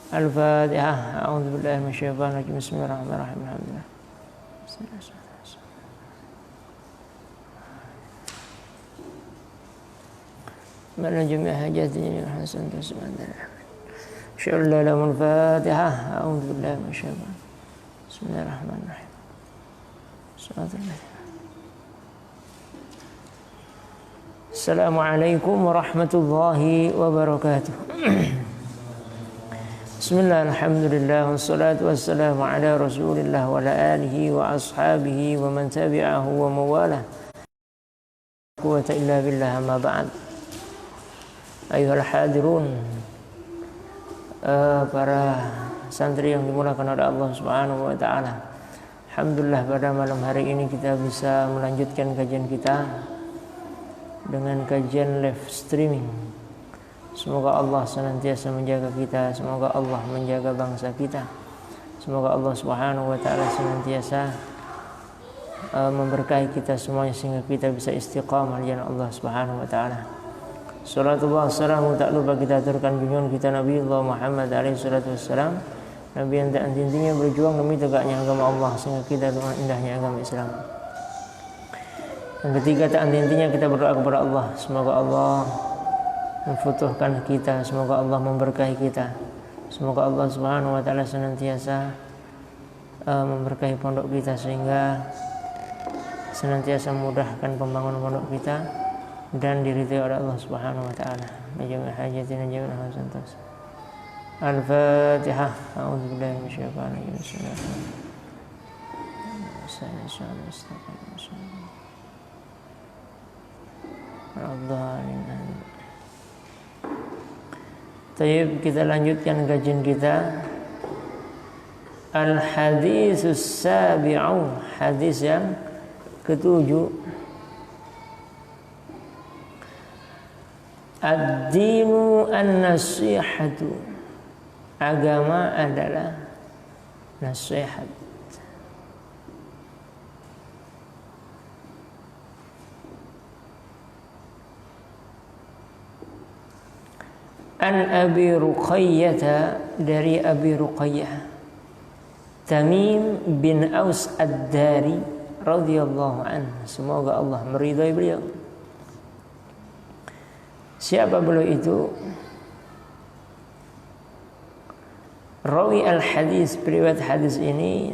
Al-Fatihah. A'udzubillahi minasyaitonir rajim. Bismillahirrahmanirrahim. Alhamdulillah. Mana jami'a hajatinya hasan tasbihana. Syalla lahul Fatihah. A'udzubillahi minasyaitonir rajim. Bismillahirrahmanirrahim. Assalamualaikum warahmatullahi wabarakatuh. Bismillah, alhamdulillah, wassalatu wassalamu ala rasulillah wa ala alihi wa ashabihi wa man tabi'ahu wa mawalah. Quwwata illa billah, amma ba'd. Ayuhal hadirun, para santri yang dimulakan oleh Allah Subhanahu wa ta'ala. Alhamdulillah, pada malam hari ini kita bisa melanjutkan kajian kita dengan kajian live streaming. Semoga Allah senantiasa menjaga kita, semoga Allah menjaga bangsa kita, semoga Allah Subhanahu wa ta'ala senantiasa memberkahi kita semuanya sehingga kita bisa istiqamah di jalan Allah Subhanahu wa ta'ala. Salatullah wassalamu tak lupa kita aturkan junjungan kita Nabi Allah Muhammad alaihi salatu wassalam, Nabi yang tak henti-hentinya berjuang demi tegaknya agama Allah sehingga kita dengan indahnya agama Islam. Yang ketiga, tak henti-hentinya kita berdoa kepada Allah, semoga Allah memfutuhkan kita, semoga Allah memberkahi kita, semoga Allah Subhanahu wa ta'ala senantiasa memberkahi pondok kita sehingga senantiasa memudahkan pembangunan pondok kita dan diridhai oleh Allah Subhanahu wa ta'ala. Najamil hajatina najamil hasantas. Al-Fatihah. A'udzubillahi minasyaitonir rajim. Bismillahirrahmanirrahim. Tayyib, kita lanjutkan kajian kita. Al-haditsus sabi'u, hadis yang ketujuh. Ad-dinu an-nasihatu, agama adalah nasihat. An Abi Ruqayyah, dari Abi Ruqayyah Tamim bin Aus Ad-Dari radhiyallahu anhu, semoga Allah meridai beliau. Siapa beliau itu? Rawi al-hadis, periwayat hadis ini,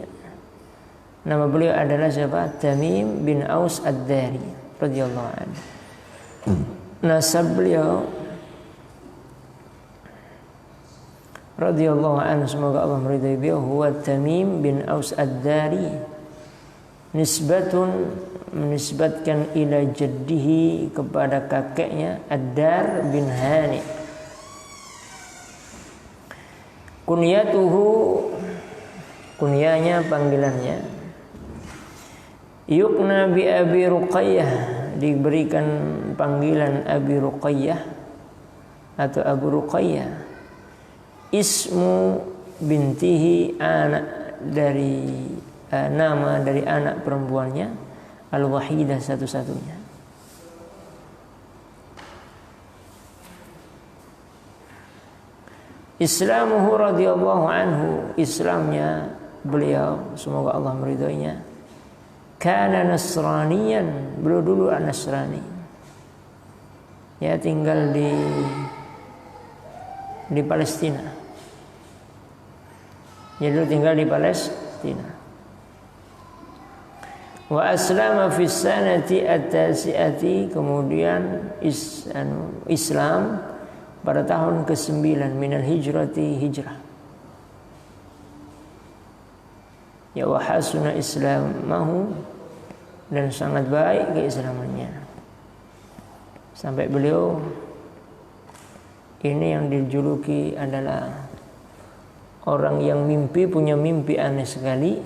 nama beliau adalah siapa? Tamim bin Aus Ad-Dari radhiyallahu anhu. Nasab beliau radhiyallahu anhu, semoga Allah meridai beliau, huwa Tamim bin Aus Ad-Dari, nisbatun, menisbatkan ila jaddihi, kepada kakeknya Ad-Dar bin Hani. Kunyatuhu, kunyanya, panggilannya. Yukna bi Abi Ruqayyah, diberikan panggilan Abi Ruqayyah atau Abu Ruqayyah. Ismu bintihi, anak dari nama dari anak perempuannya, al-wahidah, satu-satunya. Islamuhu radhiyallahu anhu, Islamnya beliau, semoga Allah meridhoinya. Kana nasraniyan, beliau dulu Nasrani. Ya, tinggal di Palestina. Dia dulu tinggal di Palestina. Wa aslama fi sanati at-tasi'ati, kemudian Islam pada tahun ke-9 minal hijrati, hijrah. Ya, wa hasuna islamahu, dan sangat baik keislamannya. Sampai beliau ini yang dijuluki adalah orang yang punya mimpi aneh sekali,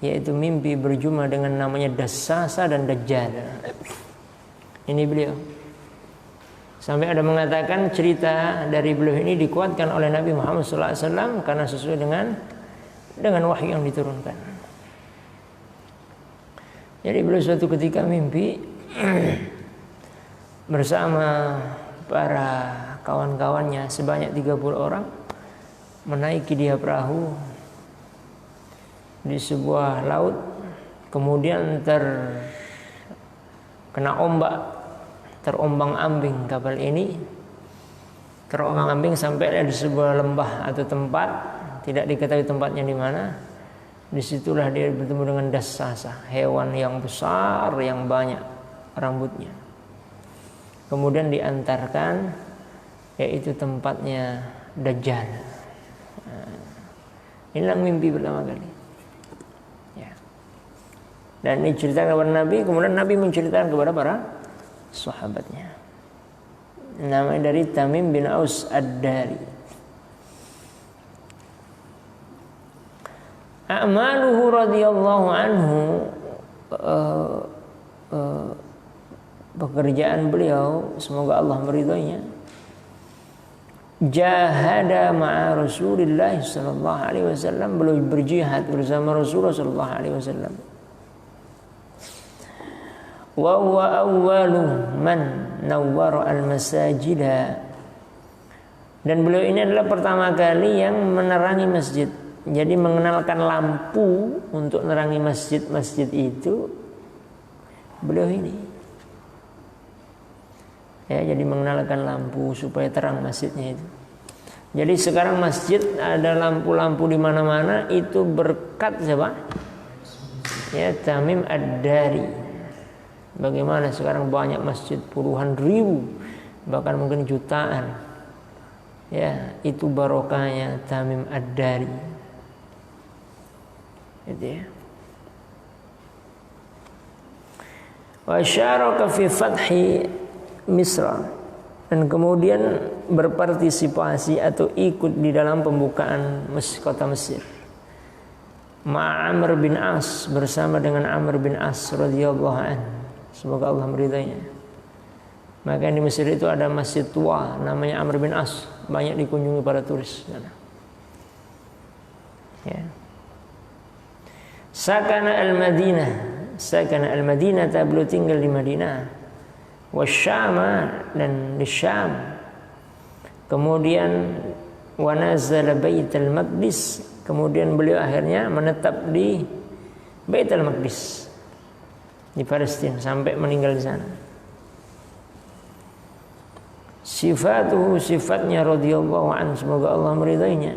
yaitu mimpi berjumpa dengan namanya Dassasa dan Dajjal. Ini beliau. Sampai ada mengatakan cerita dari beliau ini dikuatkan oleh Nabi Muhammad SAW karena sesuai dengan wahyu yang diturunkan. Jadi beliau suatu ketika mimpi bersama para kawan-kawannya sebanyak 30 orang menaiki dia perahu di sebuah laut, kemudian terkena ombak, terombang-ambing kapal ini, terombang-ambing sampai di sebuah lembah atau tempat tidak diketahui tempatnya di mana. Disitulah dia bertemu dengan dassasa, hewan yang besar yang banyak rambutnya. Kemudian diantarkan, yaitu tempatnya Dajjal. Inilah mimpi pertama kali. Ya. Dan diceritakan kepada Nabi, kemudian Nabi menceritakan kepada para sahabatnya. Namanya dari Tamim bin Aus Ad-Dari. A'maluhu radhiyallahu anhu, pekerjaan beliau semoga Allah meridhoinya, jahada ma'a Rasulillah sallallahu alaihi wasallam, beliau berjihad bersama Rasulullah sallallahu alaihi wasallam. Wa huwa awwalu man nawwara al-masajida, dan beliau ini adalah pertama kali yang menerangi masjid. Jadi mengenalkan lampu untuk menerangi masjid-masjid itu beliau ini. Ya, jadi mengenalkan lampu supaya terang masjidnya itu. Jadi sekarang masjid ada lampu-lampu di mana-mana, itu berkat siapa? Ya, Tamim Ad-Dari. Bagaimana sekarang banyak masjid puluhan ribu, bahkan mungkin jutaan. Ya, itu barokahnya Tamim Ad-Dari. Gitu ya. Wa syaraka fi fathi Misra, dan kemudian berpartisipasi atau ikut di dalam pembukaan kota Mesir. Amr bin As, bersama dengan Amr bin As radhiyallahu anhu, semoga Allah meridainya. Maka di Mesir itu ada masjid tua namanya Amr bin As, banyak dikunjungi para turis. Ya. Sakana al-Madinah, beliau tinggal di Madinah. Wasyama, dan di Syam. Kemudian wa nazala Baitul Maqdis, kemudian beliau akhirnya menetap di Baitul Maqdis di Palestina sampai meninggal di sana. Sifatuhu, sifatnya radhiyallahu anhu, semoga Allah meridainya.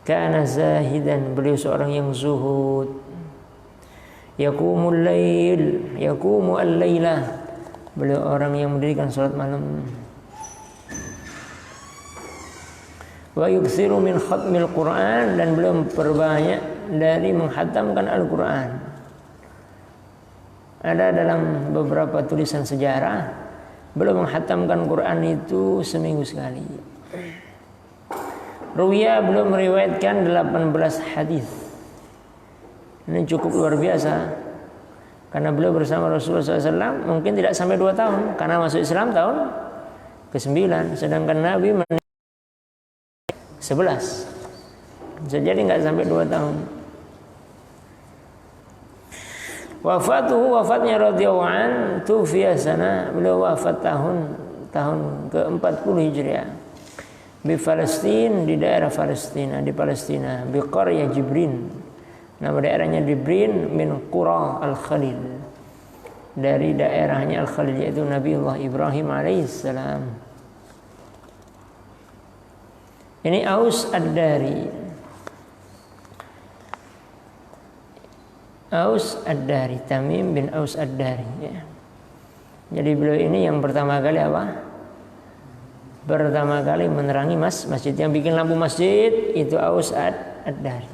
Kana zahidan, beliau seorang yang zuhud. Yaqumu al-laila, beliau orang yang mendirikan salat malam. Wa yukthiru min khatmil Quran, dan beliau memperbanyak dari menghatamkan Al-Quran. Ada dalam beberapa tulisan sejarah, beliau menghatamkan Quran itu seminggu sekali. Ruwiya, beliau meriwayatkan 18 hadis. Ini cukup luar biasa, karena beliau bersama Rasulullah SAW mungkin tidak sampai 2 tahun, karena masuk Islam tahun ke-9, sedangkan Nabi 11. Jadi nggak sampai 2 tahun. Wafatnya radhiyallahu an, tufiya sana, beliau wafat tahun ke-40 Hijriah. Di Palestina, di daerah Palestina, di Palestina, di Qarya Jibrin. Nama daerahnya Jibrin min Qura Al-Khalil. Dari daerahnya Al-Khalil, yaitu Nabiullah Ibrahim alaihissalam. Ini Aus Ad-Dari. Aus Ad-Dari, Tamim bin Aus Ad-Dari, ya. Jadi beliau ini yang pertama kali apa? Pertama kali menerangi masjid. Yang bikin lampu masjid itu Aus Ad-Dari.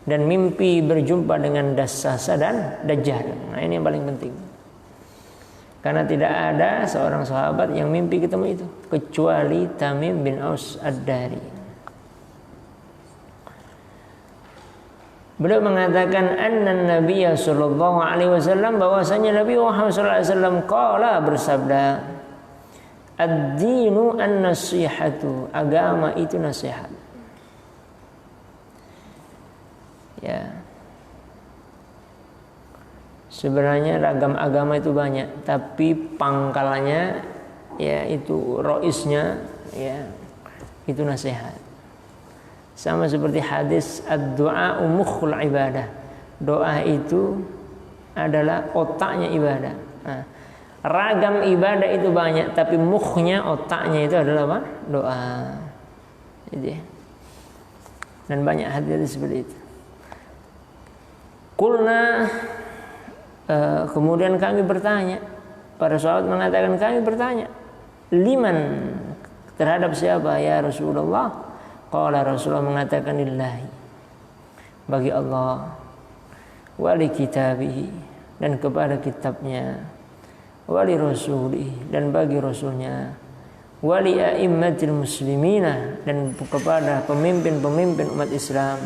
Dan mimpi berjumpa dengan Dassasa dan Dajjal. Nah, ini yang paling penting. Karena tidak ada seorang sahabat yang mimpi ketemu itu kecuali Tamim bin Aus Ad-Dari. Beliau mengatakan anna Nabiya sallallahu alaihi wasallam, bahwasanya Nabi Muhammad sallallahu alaihi wasallam qala, bersabda, ad-dinu an-nasihatu, agama itu nasihat. Ya. Sebenarnya ragam agama itu banyak, tapi pangkalnya ya itu roisnya ya itu nasihat. Sama seperti hadis ad-du'a mukhul ibadah. Doa itu adalah otaknya ibadah. Nah, ragam ibadah itu banyak, tapi mukhnya, otaknya itu adalah apa? Doa. Jadi, dan banyak hadis seperti itu. Qulna, kemudian kami bertanya. Para sahabat mengatakan, kami bertanya, liman, terhadap siapa ya Rasulullah? Qala, Rasulullah mengatakan, lillahi, bagi Allah, wali kitabihi, dan kepada kitabnya, wali rasulih, dan bagi rasulnya, wali a'immatil muslimina, dan kepada pemimpin-pemimpin umat Islam,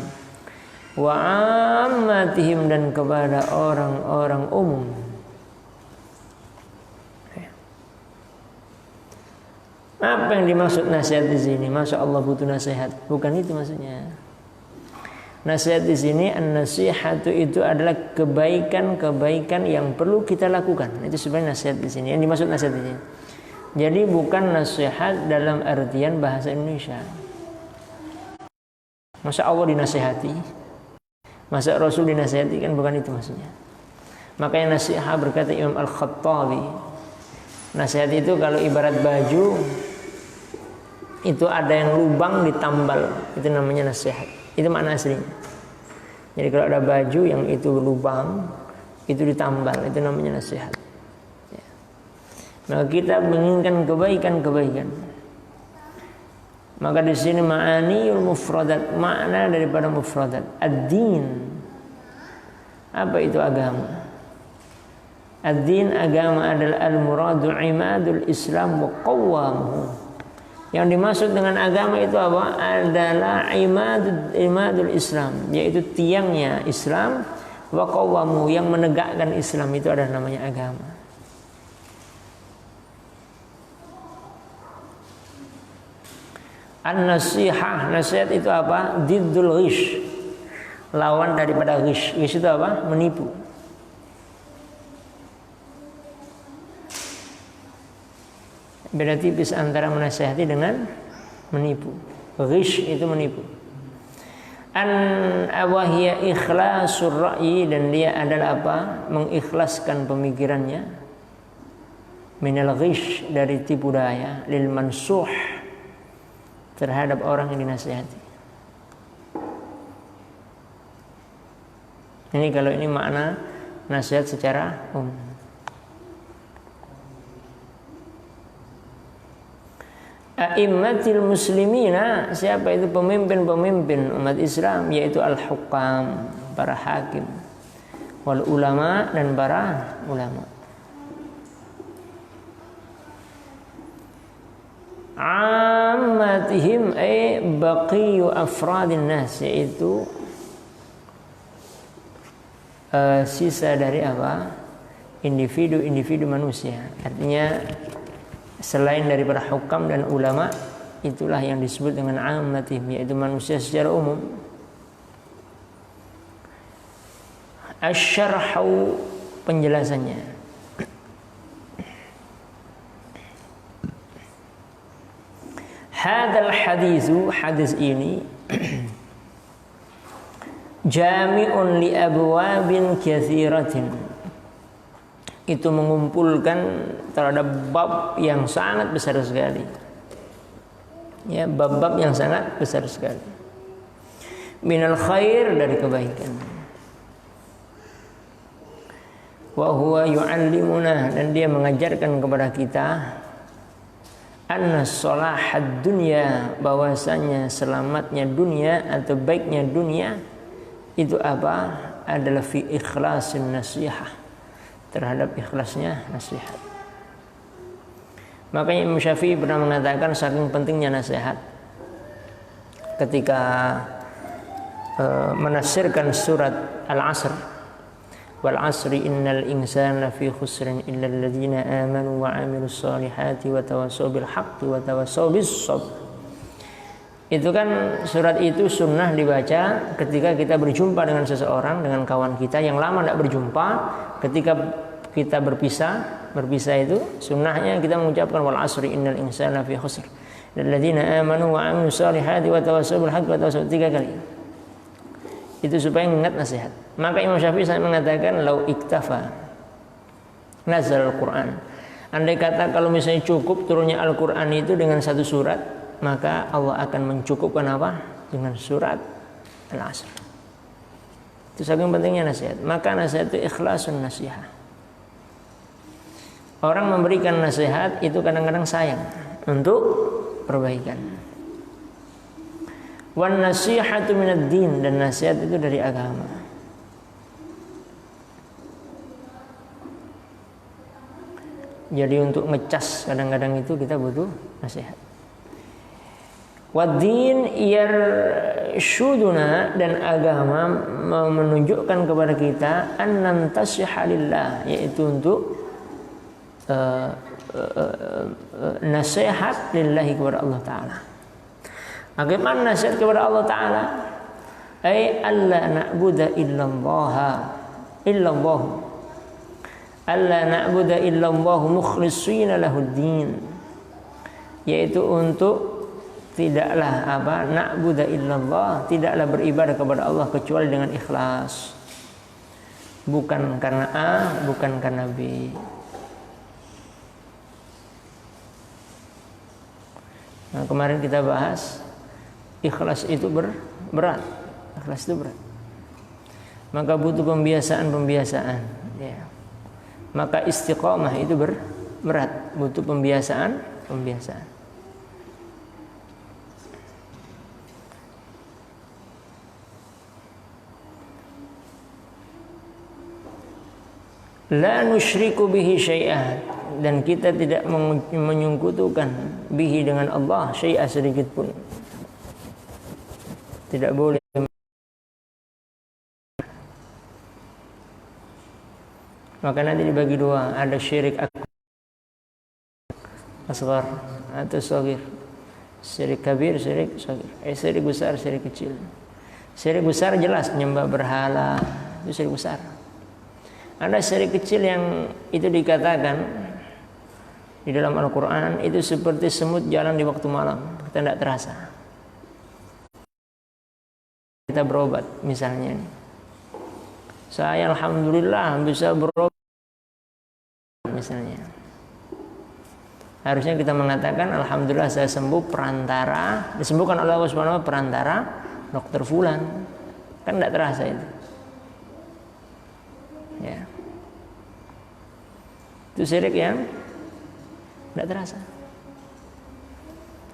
wa ammatihim, dan kepada orang-orang umum. Apa yang dimaksud nasihat di sini? Masya Allah butuh nasihat. Bukan itu maksudnya. Nasihat di sini, an-nasihatu itu adalah kebaikan-kebaikan yang perlu kita lakukan. Itu sebenarnya nasihat di sini. Yang dimaksud nasihat di sini. Jadi bukan nasihat dalam artian bahasa Indonesia. Masa Allah dinasihati, masa Rasul dinasihati, kan bukan itu maksudnya. Makanya nasihat berkata Imam Al-Khattabi, nasihat itu kalau ibarat baju, itu ada yang lubang ditambal, itu namanya nasihat. Itu makna aslinya. Jadi kalau ada baju yang itu lubang, itu ditambal, itu namanya nasihat. Ya. Maka kita menginginkan kebaikan-kebaikan. Maka di sini ma'aniyul mufradat, makna daripada mufradat. Ad-din. Apa itu agama? Ad-din, agama adalah al-muradu imadul Islam wa qawwamuhu. Yang dimaksud dengan agama itu apa? Adalah imadul Islam, yaitu tiangnya Islam, wa qawwamu, yang menegakkan Islam, itu adalah namanya agama. An-nasihah, nasihat itu apa? Diddul ghish, lawan daripada ghish. Ghish itu apa? Menipu. Beda tipis antara menasihati dengan menipu. Ghish itu menipu. An awahiyya ikhlasur ra'yi, dan dia adalah apa? Mengikhlaskan pemikirannya. Minal ghish, dari tipu daya. Lil mansuh, terhadap orang yang dinasihati. Ini kalau ini makna nasihat secara umum. A'immatil muslimina, siapa itu pemimpin-pemimpin umat Islam, yaitu al-hukam, para hakim, wal ulama, dan para ulama. Ammatihim ay baqiyu afradin nas, yaitu sisa dari apa? Individu-individu manusia. Artinya selain daripada hukam dan ulama, itulah yang disebut dengan ammatihim, yaitu manusia secara umum. Asy-syarhu, penjelasannya. Hadzal haditsu, hadis ini jami'un li abwabin katsiratin, itu mengumpulkan terhadap bab yang sangat besar sekali. Ya, bab-bab yang sangat besar sekali. Minal khair, dari kebaikan. Wa huwa yu'allimuna, dan dia mengajarkan kepada kita anna salahad dunya, bahwasanya selamatnya dunia atau baiknya dunia itu apa? Adalah fi ikhlasin nasihah, terhadap ikhlasnya nasihat. Makanya Imam Syafi'i pernah mengatakan saking pentingnya nasihat ketika menafsirkan surat Al-Asr, wal 'asri innal insana lafi khusrin illa alladziina aamanu wa 'amilus shalihati wa tawassaw bil haqqi wa tawassaw bis sabr. Itu kan surat itu sunnah dibaca ketika kita berjumpa dengan seseorang, dengan kawan kita yang lama tidak berjumpa. Ketika kita berpisah itu sunnahnya kita mengucapkan wal 'asri innal insana lafi khusr. Alladzina amanu wa 'amilus solihati wa tawassaw bil haqqi wa tawassaw, 3 kali. Itu supaya ingat nasihat. Maka Imam Syafi'i mengatakan lau iktafa nazal Al-Quran. Andai kata kalau misalnya cukup turunnya Al-Quran itu dengan 1 surat, maka Allah akan mencukupkan apa? Dengan surat Al-Asr. Itu saking pentingnya nasihat. Maka nasihat itu ikhlasun nasihat. Orang memberikan nasihat itu kadang-kadang sayang untuk perbaikan. Wan nasihatu minad din, dan nasihat itu dari agama. Jadi untuk ngecas kadang-kadang itu kita butuh nasihat. Wad-din yarshuduna, dan agama menunjukkan kepada kita an nantasiha lillah, yaitu untuk nasihat lillahi kepada Allah Ta'ala. Bagaimana nasihat kepada Allah Ta'ala? Ay alla na'budu illallah alla na'budu illallah mukhlishina lahuddin, yaitu untuk tidaklah na'budu illallah, tidaklah beribadah kepada Allah kecuali dengan ikhlas, bukan karena A, bukan karena B. Nah, kemarin kita bahas ikhlas itu berat. Ikhlas itu berat. Maka butuh pembiasaan. Ya. Maka istiqomah itu berat, butuh pembiasaan. La nusyriku bihi syai'an, dan kita tidak menyekutukan bihi dengan Allah syai'a sedikit pun. Tidak boleh. Maka nanti dibagi 2, ada syirik asghar atau shaghir. Syirik kabir, syirik shaghir. Syirik besar, syirik kecil. Syirik besar jelas menyembah berhala, itu syirik besar. Ada syirik kecil yang itu dikatakan di dalam Al-Quran itu seperti semut jalan di waktu malam, kita tidak terasa. Kita berobat misalnya, saya alhamdulillah bisa berobat misalnya. Harusnya kita mengatakan alhamdulillah saya sembuh perantara, disembuhkan oleh Allah Subhanahu wa taala perantara dokter fulan. Kan tidak terasa itu. Ya. Itu syirik yang tidak terasa.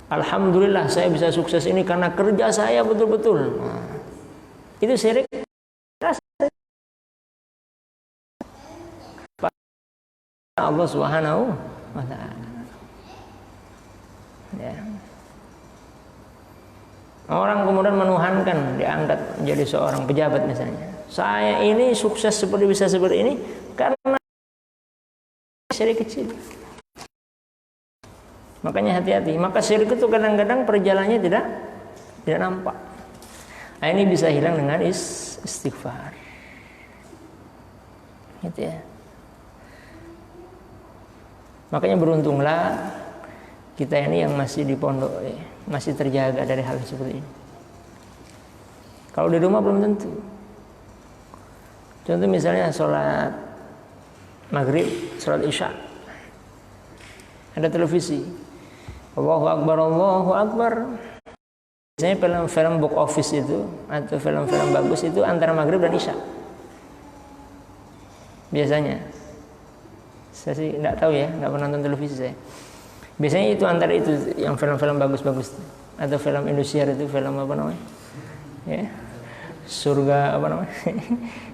Alhamdulillah saya bisa sukses ini karena kerja saya betul-betul. Nah, itu syirik terasa. Allah Subhanahu wa taala. Ya. Orang kemudian menuhankan, diangkat menjadi seorang pejabat misalnya. Saya ini sukses bisa seperti ini karena syirik kecil. Makanya hati-hati. Maka syirik itu kadang-kadang perjalanannya tidak nampak. Nah, ini bisa hilang dengan istighfar. Gitu ya. Makanya beruntunglah kita ini yang masih di pondok, masih terjaga dari hal seperti ini. Kalau di rumah belum tentu. Contoh misalnya sholat maghrib, sholat isya, ada televisi, Allahu Akbar, Allahu Akbar. Biasanya film-film box office itu atau film-film bagus itu antara maghrib dan isya. Biasanya, saya sih tidak tahu ya, nggak pernah nonton televisi saya. Biasanya itu antara itu yang film-film bagus-bagus atau film Indosiar itu film apa namanya? Ya. Surga apa namanya?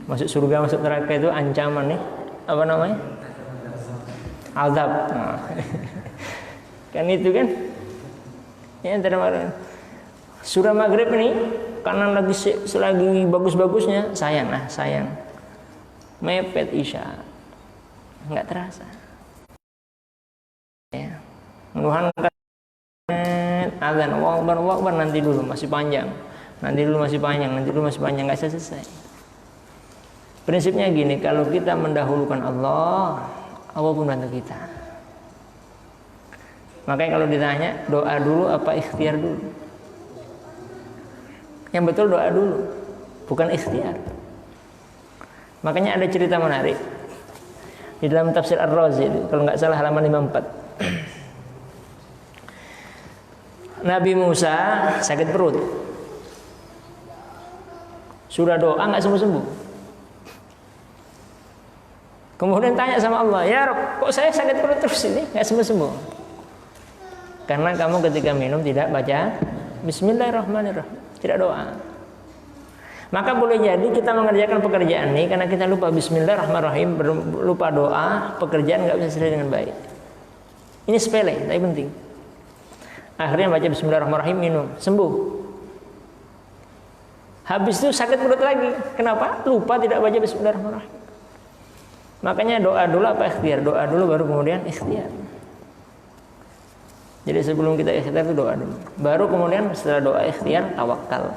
Masuk surga, masuk neraka itu ancaman nih. Apa namanya? Azab. Nah. Kan itu kan? Ya antara surah maghrib ini karena selagi bagus-bagusnya sayang. Mepet isya. Enggak terasa. Ya. Menuhankan azan Allahu Akbar nanti dulu masih panjang. Nanti dulu masih panjang, nggak selesai. Prinsipnya gini, kalau kita mendahulukan Allah, Allah pun bantu kita. Makanya kalau ditanya doa dulu apa ikhtiar dulu, yang betul doa dulu, bukan ikhtiar. Makanya ada cerita menarik di dalam tafsir Ar-Razi, kalau nggak salah halaman 54. Nabi Musa sakit perut, sudah doa nggak sembuh-sembuh. Kemudian tanya sama Allah, ya Rabb, kok saya sakit perut terus ini nggak sembuh-sembuh? Karena kamu ketika minum tidak baca Bismillahirrahmanirrahim, tidak doa. Maka boleh jadi kita mengerjakan pekerjaan ini karena kita lupa Bismillahirrahmanirrahim, lupa doa, pekerjaan nggak bisa selesai dengan baik. Ini sepele, tapi penting. Akhirnya baca Bismillahirrahmanirrahim, minum, sembuh. Habis itu sakit perut lagi. Kenapa? Lupa tidak baca Bismillahirrahmanirrahim. Makanya doa dulu apa ikhtiar? Doa dulu baru kemudian ikhtiar. Jadi sebelum kita ikhtiar itu doa dulu. Baru kemudian setelah doa ikhtiar tawakal.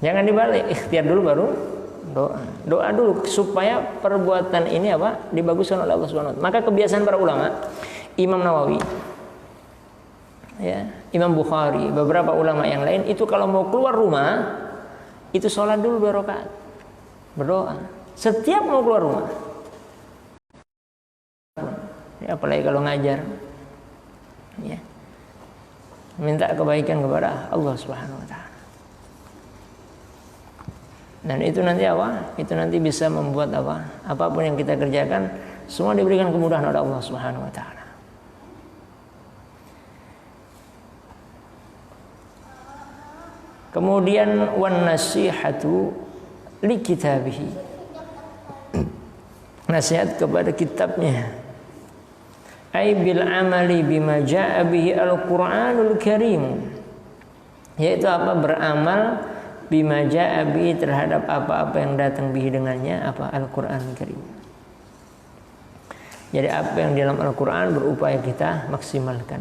Jangan dibalik, ikhtiar dulu baru doa. Doa dulu supaya perbuatan ini apa? Dibaguskan oleh Allah Subhanahu wa taala. Maka kebiasaan para ulama, Imam Nawawi, ya, Imam Bukhari, beberapa ulama yang lain itu kalau mau keluar rumah itu sholat dulu 2 rakaat, berdoa. Setiap mau keluar rumah. Ya, apalagi kalau ngajar, ya, minta kebaikan kepada Allah Subhanahu wa taala. Dan itu nanti apa? Itu nanti bisa membuat apa? Apapun yang kita kerjakan semua diberikan kemudahan oleh Allah Subhanahu wa taala. Kemudian wan nasihatu li kitabihi. Nasihat kepada kitabnya. Ai bil amali bima jaa bihi al-Qur'anul Karim. Yaitu apa? Beramal bima jaa bihi terhadap apa-apa yang datang bihi dengannya apa? Al-Qur'anul Karim. Jadi apa yang di dalam Al-Qur'an berupaya kita maksimalkan.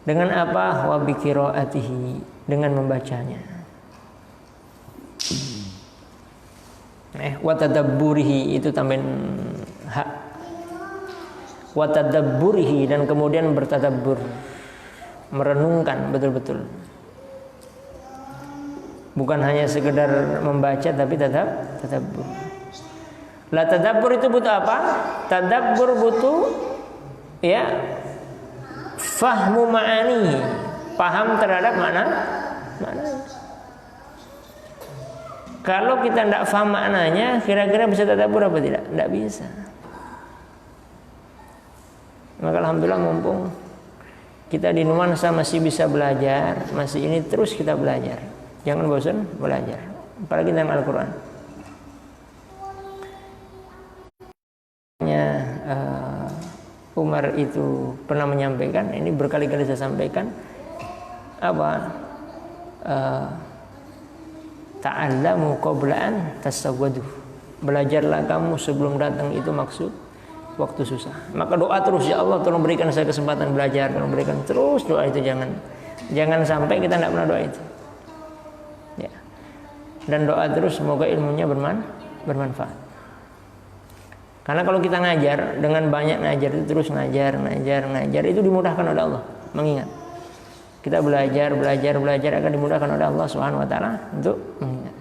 Dengan apa? Wa bi qiraatihi, dengan membacanya. Wa tadabburihi, itu tambahin hak. Wa tadabburihi, dan kemudian bertadabbur, merenungkan betul-betul. Bukan hanya sekedar membaca tapi tadabbur. Lah tadabbur itu butuh apa? Tadabbur butuh ya fahmu ma'ani, paham terhadap makna. Kalau kita tidak paham maknanya, kira-kira bisa tadabbur apa tidak? Tidak bisa. Maka alhamdulillah mumpung kita di nuansa masih bisa belajar, masih ini terus kita belajar. Jangan bosan belajar, apalagi dalam Al-Quran. Umar itu pernah menyampaikan, ini berkali-kali saya sampaikan, apa? Ta'allamu qabla an tasawwadu. Belajarlah kamu sebelum datang itu maksud waktu susah. Maka doa terus, ya Allah tolong berikan saya kesempatan belajar, tolong berikan terus doa itu, jangan sampai kita tidak pernah doa itu. Ya. Dan doa terus semoga ilmunya bermanfaat. Karena kalau kita ngajar, dengan banyak ngajar itu terus ngajar itu dimudahkan oleh Allah, mengingat. Kita belajar akan dimudahkan oleh Allah Subhanahu wa taala untuk mengingat.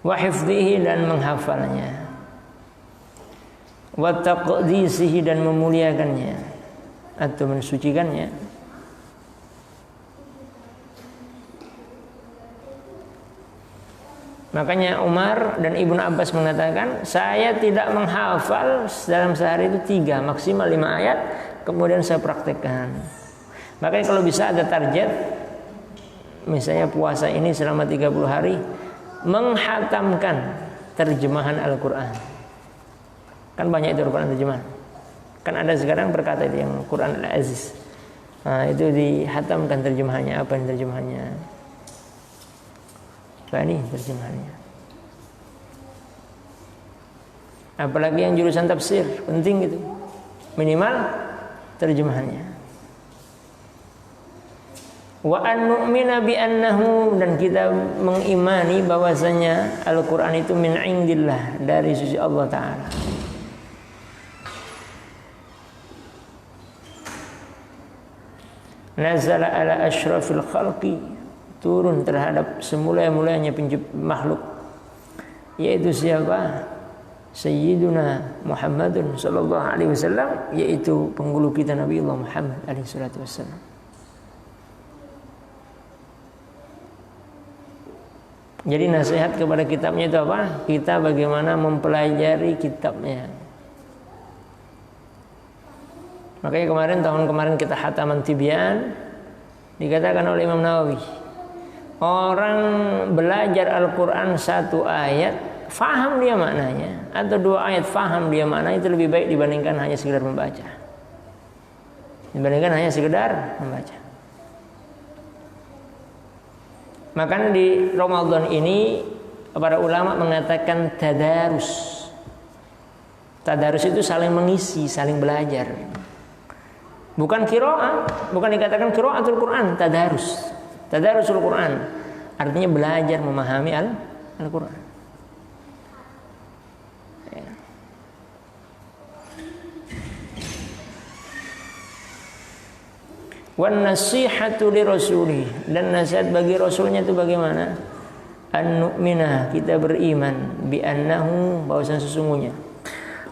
Wa hifdhihi, dan menghafalnya. Wa taqdisihi, dan memuliakannya atau mensucikannya. Makanya Umar dan Ibnu Abbas mengatakan, saya tidak menghafal dalam sehari itu 3, maksimal 5 ayat, kemudian saya praktekkan. Makanya kalau bisa ada target, misalnya puasa ini selama 30 hari, menghatamkan terjemahan Al-Quran. Kan banyak itu Al-Quran terjemahan. Kan ada sekarang berkata itu yang Quran Al-Aziz. Nah, itu dihatamkan terjemahannya, apa yang terjemahannya? Ini terjemahannya. Apalagi yang jurusan tafsir, penting gitu. Minimal terjemahannya. Wa an nu'mina bi annahu, dan kita mengimani bahwasanya Al-Qur'an itu min indillah, dari sisi Allah taala. nazala ala asyrafil khalqi, turun terhadap semula-mulanya makhluk, yaitu siapa? Sayyiduna Muhammadun sallallahu alaihi wasallam, yaitu penghulu kita Nabi Allah Muhammad alaihi salatu wasallam. Jadi nasihat kepada kitabnya itu apa? Kita bagaimana mempelajari kitabnya. Makanya tahun kemarin kita khataman Tibyan, dikatakan oleh Imam Nawawi, orang belajar Al-Quran satu ayat, faham dia maknanya, atau dua ayat faham dia maknanya, itu lebih baik dibandingkan hanya sekedar membaca. Makanya di Ramadan ini para ulama mengatakan tadarus. Tadarus itu saling mengisi, saling belajar. Bukan qiraah, bukan dikatakan qiraatul Quran, tadarus. Tadarusul Quran artinya belajar memahami Al-Quran. Ya. Wan nasihatu li rasulih, dan nasihat bagi rasulnya itu bagaimana? An nu'mina, kita beriman, bi annahu, bahwasanya sesungguhnya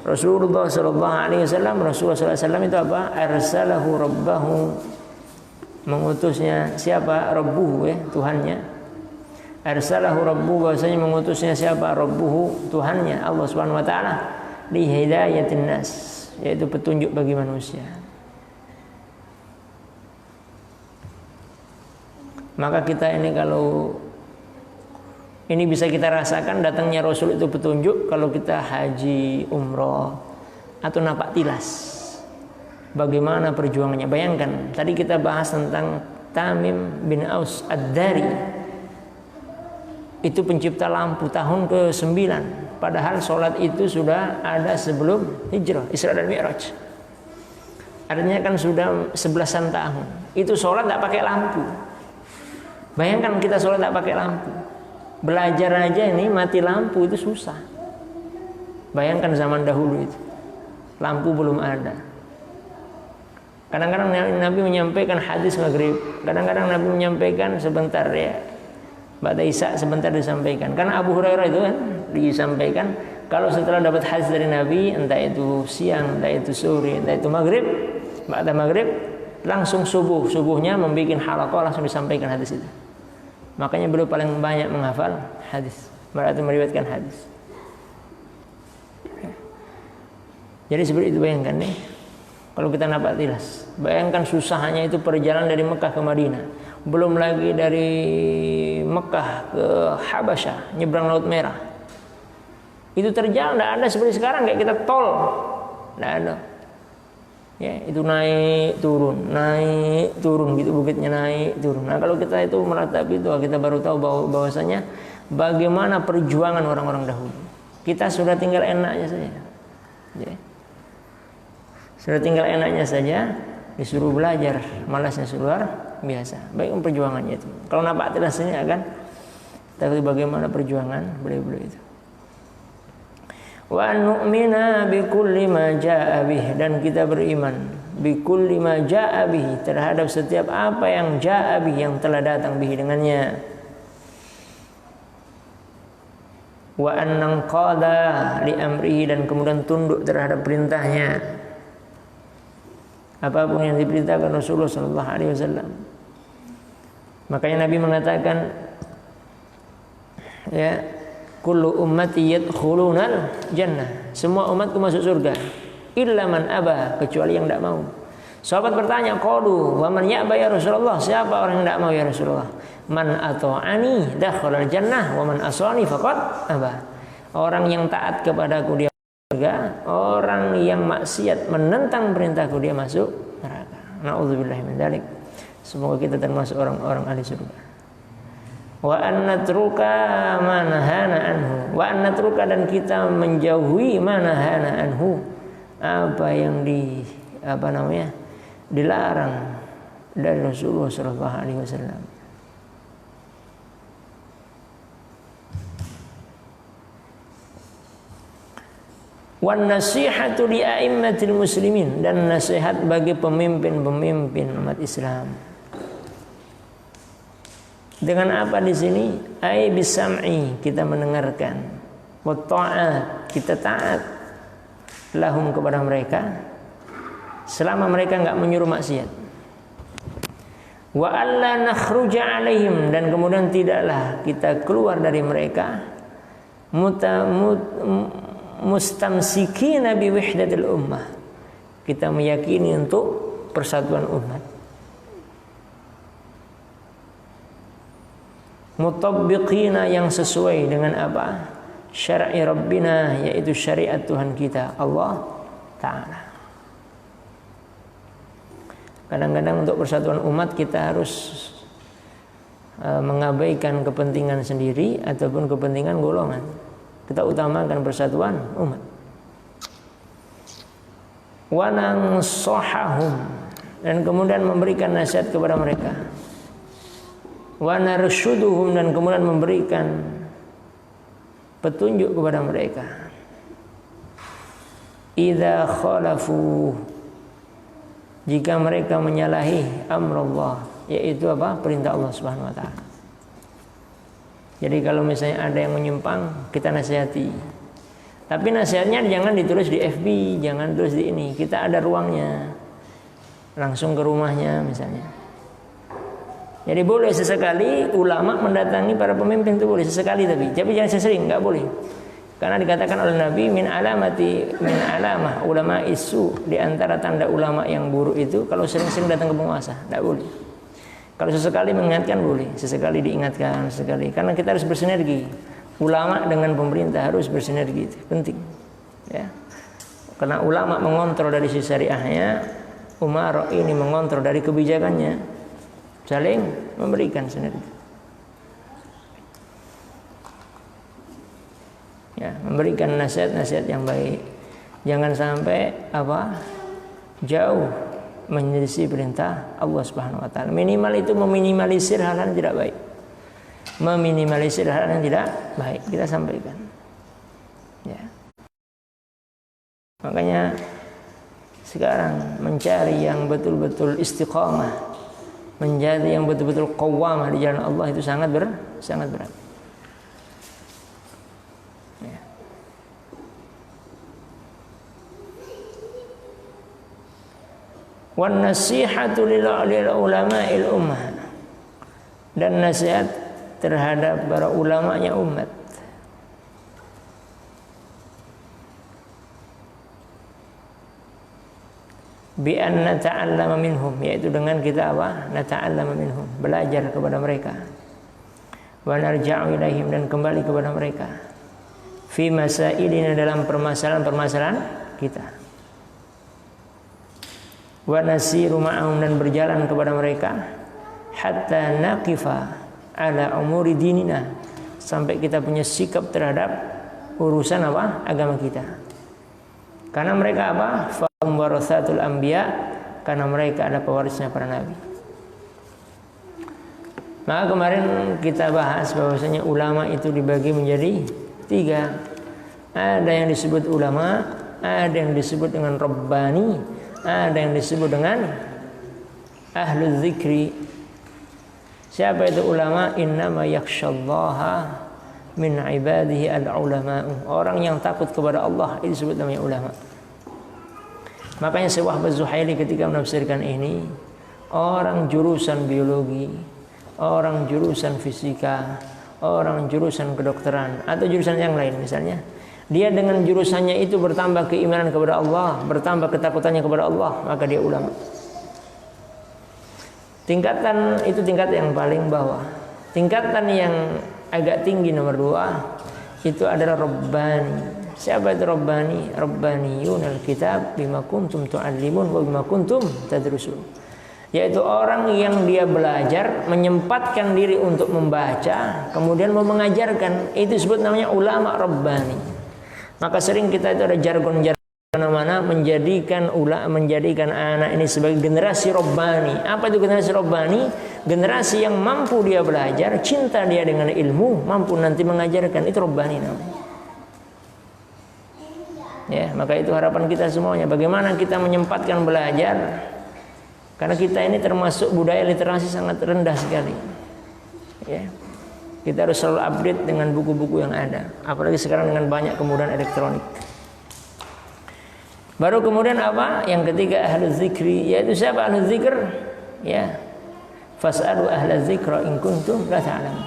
Rasulullah sallallahu alaihi wasallam, Rasulullah sallallahu alaihi wasallam itu apa? Arsalahu rabbahu, mengutusnya siapa? Rabbuhu, ya, Tuhannya. Arsalahu rabbuhu, bahwasanya mengutusnya siapa? Rabbuhu, Tuhannya, Allah Subhanahu wa taala, li hidayatin nas, yaitu petunjuk bagi manusia. Maka kita ini kalau ini bisa kita rasakan datangnya Rasul itu petunjuk kalau kita haji, umroh, atau napak tilas. Bagaimana perjuangannya? Bayangkan, tadi kita bahas tentang Tamim bin Aus Ad-Dari. Itu pencipta lampu tahun ke-9. Padahal sholat itu sudah ada sebelum hijrah, Isra dan Mi'raj. Artinya kan sudah 11-an tahun. Itu sholat tidak pakai lampu. Bayangkan kita sholat tidak pakai lampu. Belajar aja ini mati lampu itu susah. Bayangkan zaman dahulu itu, lampu belum ada. Kadang-kadang Nabi menyampaikan hadis maghrib, kadang-kadang Nabi menyampaikan sebentar, ya, ba'da isya sebentar disampaikan. Karena Abu Hurairah itu kan disampaikan kalau setelah dapat hadis dari Nabi, entah itu siang, entah itu sore, entah itu maghrib, ba'da maghrib langsung subuhnya membuat halaqah, langsung disampaikan hadis itu. Makanya beliau paling banyak menghafal hadis, berarti meriwayatkan hadis. Jadi seperti itu, bayangkan nih, kalau kita napak tilas, bayangkan susahnya itu perjalanan dari Mekah ke Madinah, belum lagi dari Mekah ke Habasyah, nyebrang Laut Merah. Itu terjalan, tidak ada seperti sekarang kayak kita tol, tidak ada. Ya, itu naik turun gitu, bukitnya naik turun. Nah, kalau kita itu meratapi itu, kita baru tahu bahwasanya bagaimana perjuangan orang-orang dahulu. Kita sudah tinggal enaknya saja. Ya. Sudah tinggal enaknya saja, disuruh belajar, malasnya luar biasa. Baik perjuangannya itu. Kalau napak tilas ini akan tapi bagaimana perjuangan beliau-beliau itu. Wa nu'mina bikulli ma jaa'a bih, dan kita beriman bikulli ma jaa'a bih, terhadap setiap apa yang jaa'a bih, yang telah datang bih dengannya. Wa annanqada li amrihi, dan kemudian tunduk terhadap perintahnya. Apapun yang diperintahkan Rasulullah sallallahu alaihi wasallam. Makanya Nabi mengatakan, ya, kullu ummati yadkhulunal jannah, semua umatku masuk surga, illa man aba, kecuali yang tidak mau. Sahabat bertanya, qalu wa man ya'ba ya Rasulullah, siapa orang yang tidak mau ya Rasulullah? Man ata'ani dakhala jannah wa man asani faqad aba. Orang yang taat kepadaku dia surga, orang yang maksiat menentang perintahku dia masuk neraka. Nauzubillahi min dzalik. Semoga kita termasuk orang-orang ahli surga. Wa annatruka ma nahana anhu, wa annatruka, dan kita menjauhi ma nahana anhu, apa yang dilarang dari Rasulullah sallallahu alaihi wasallam. Wan nasihatu li a'immatil muslimin, dan nasihat bagi pemimpin-pemimpin umat Islam. Dengan apa di sini? Ai bisam'i, kita mendengarkan. Wa ta'at, kita taat. Lahum, kepada mereka, selama mereka enggak menyuruh maksiat. Wa alla nakhruja alaihim, dan kemudian tidaklah kita keluar dari mereka mustamsikina bi wahdatil ummah. Kita meyakini untuk persatuan umat. Mutabbiqina, yang sesuai dengan apa? Syar'i Rabbina, yaitu syariat Tuhan kita Allah Ta'ala. Kadang-kadang untuk persatuan umat kita harus mengabaikan kepentingan sendiri ataupun kepentingan golongan. Kita utamakan persatuan umat. Wa nansahahum, dan kemudian memberikan nasihat kepada mereka. Wa narshuduhum, dan kemudian memberikan petunjuk kepada mereka. Idza khalafu, jika mereka menyalahi amrullah, yaitu apa? Perintah Allah Subhanahu wa taala. Jadi kalau misalnya ada yang menyimpang, kita nasihati. Tapi nasihatnya jangan ditulis di FB, jangan tulis di ini. Kita ada ruangnya. Langsung ke rumahnya misalnya. Jadi boleh sesekali ulama mendatangi para pemimpin, itu boleh sesekali, tapi jangan sesering, enggak boleh. Karena dikatakan oleh Nabi min alamah ulama isu, di antara tanda ulama yang buruk itu kalau sering-sering datang ke penguasa, enggak boleh. Kalau sesekali mengingatkan boleh, sesekali diingatkan, sesekali. Karena kita harus bersinergi. Ulama dengan pemerintah harus bersinergi, itu penting. Ya. Karena ulama mengontrol dari sisi syariahnya, umara ini mengontrol dari kebijakannya. Saling memberikan sinergi. Ya, memberikan nasihat-nasihat yang baik. Jangan sampai jauh menyelisih perintah Allah Subhanahu wa taala. Minimal itu meminimalisir hal-hal yang tidak baik. Meminimalisir hal yang tidak baik, kita sampaikan. Ya. Makanya sekarang mencari yang betul-betul istiqamah, menjadi yang betul-betul qawwamah di jalan Allah itu sangat berat. Ya. Wan nasihatu lil ulama'il ummah, dan nasihat terhadap para ulamanya umat. Bi an nata'allama minhum, yaitu dengan kita nata'allama minhum, belajar kepada mereka. Wa narja'u ilaihim, dan kembali kepada mereka. Fi masailina, dalam permasalahan-permasalahan kita. Wa nasiru ma'ahum, dan berjalan kepada mereka. Hatta naqifa ala umuri dinina, sampai kita punya sikap terhadap urusan agama kita. Karena mereka warathatul anbiya, karena mereka ada pewarisnya para nabi. Maka kemarin kita bahas bahwasanya ulama itu dibagi menjadi 3. Ada yang disebut ulama, ada yang disebut dengan rabbani, ada yang disebut dengan ahlul dzikri. Siapa itu ulama? Innama yakhsyallaha min ibadihi al-ulama. Orang yang takut kepada Allah itu disebut namanya ulama. Makanya Syekh Wahbah Zuhaili ketika menafsirkan ini, orang jurusan biologi, orang jurusan fisika, orang jurusan kedokteran atau jurusan yang lain misalnya, dia dengan jurusannya itu bertambah keimanan kepada Allah, bertambah ketakutannya kepada Allah, maka dia ulama. Tingkatan itu tingkat yang paling bawah. Tingkatan yang agak tinggi nomor 2 itu adalah rabbani. Siapa itu rabbani? Rabbaniyun al-kitab bima kuntum tu'allimun wa bima kuntum tadrusun. Yaitu orang yang dia belajar, menyempatkan diri untuk membaca, kemudian mau mengajarkan. Itu disebut namanya ulama rabbani. Maka sering kita itu ada jargon-jargon mana menjadikan anak ini sebagai generasi rabbani. Apa itu generasi rabbani? Generasi yang mampu dia belajar, cinta dia dengan ilmu, mampu nanti mengajarkan. Itu rabbani namanya. Ya, maka itu harapan kita semuanya. Bagaimana kita menyempatkan belajar? Karena kita ini termasuk budaya literasi sangat rendah sekali. Ya. Kita harus selalu update dengan buku-buku yang ada. Apalagi sekarang dengan banyak kemudahan elektronik. Baru kemudian apa? Yang ketiga ahlu zikri, yaitu siapa ahlu zikr? Ya. Fas'alu ahla zikra in kuntum la ta'lamun.